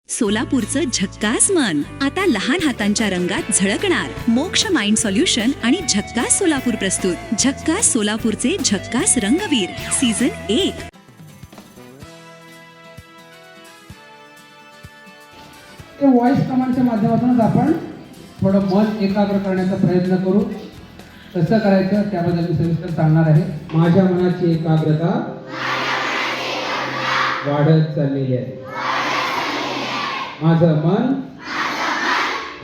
सोलापूरचं झक्कास मन आता लहान हातांच्या रंगात झळकणार. मोक्ष माइंड सोल्युशन आणि झक्कास सोलापूर प्रस्तुत झक्कास सोलापूरचे झक्कास रंगवीर सीझन 1. व्हॉइस कमांडच्या माध्यमातूनच आपण थोडं मन एकाग्र करण्याचा प्रयत्न करू. कसं करायचं त्याबद्दल मी सविस्तर सांगणार आहे. माझ्या मनाची एकाग्रता वाढत चाललेली आहे. माझं मन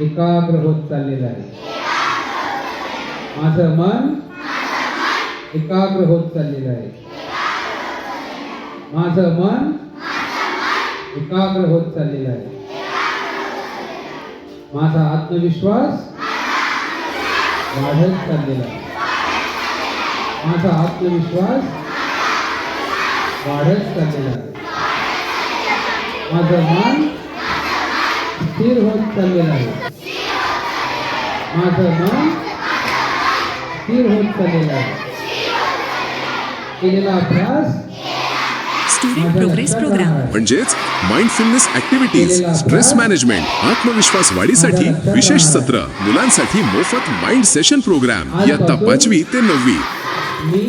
एकाग्र होत चाललेलं आहे. माझं मन एकाग्र होत चाललेलं आहे. माझं मन एकाग्र होत चाललेलं आहे. माझा आत्मविश्वास वाढत चाललेला आहे. माझा आत्मविश्वास वाढत चाललेला आहे. माझं मन स्थिर होत चाललेलं आहे. माझं मन स्थिर होत चाललेलं आहे. केलेला अभ्यास स्टुडंट प्रोग्रेस प्रोग्राम म्हणजेच माइंडफुलनेस ऍक्टिव्हिटीज, स्ट्रेस मॅनेजमेंट, आत्मविश्वास वाढीसाठी विशेष सत्र, मुलांसाठी मोफत माइंड सेशन प्रोग्राम इयत्ता 5वी ते 9वी. मी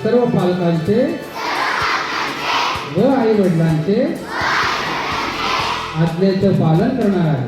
सर्व पालकांचे व आई वडिलांचे आज्ञेचं पालन करणार आहे.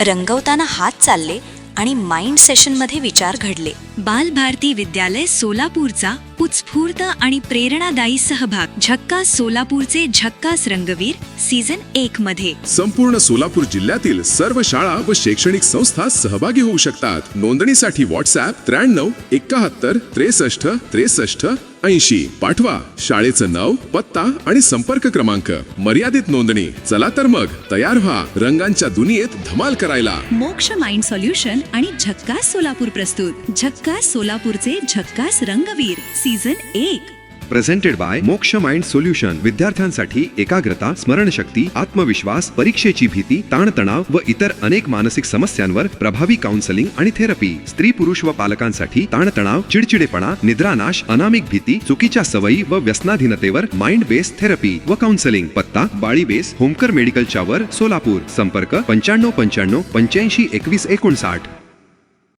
रंगवताना हात चालले आणि माइंड सेशन मध्ये विचार घडले. बालभारती विद्यालय सोलापूरचा उत्स्फूर्त आणि प्रेरणादायी सहभाग झक्कास सोलापूरचे झक्कास रंगवीर सीझन 1 मध्ये. संपूर्ण सोलापूर जिल्ह्यातील सर्व शाळा व शैक्षणिक संस्था सहभागी होऊ शकतात. नोंदणीसाठी व्हॉट्सॲप 93 71 63 63 80. पाठवा शाळेचं नाव, पत्ता आणि संपर्क क्रमांक. मर्यादित नोंदणी. चला तर मग तयार व्हा रंगांच्या दुनियेत धमाल करायला. मोक्ष माइंड सोल्युशन आणि झक्कास सोलापूर प्रस्तुत झक्कास सोलापूरचे झक्कास रंगवीर सीझन 1. प्रेझेंटेड बाय मोक्ष माइंड सोल्युशन. विद्यार्थ्यांसाठी एकाग्रता, स्मरणशक्ती, आत्मविश्वास, परीक्षेची भीती, ताणतणाव व इतर अनेक मानसिक समस्यांवर प्रभावी काउन्सलिंग आणि थेरपी. स्त्री, पुरुष व पालकांसाठी ताणतणाव, चिडचिडेपणा, निद्रानाश, अनामिक भीती, चुकीच्या सवयी व व्यसनाधीनतेवर माइंड बेस थेरपी व काउन्सलिंग. पत्ता बाळी बेस, होमकर मेडिकलच्या वर, सोलापूर. संपर्क 95 95 85 21 59.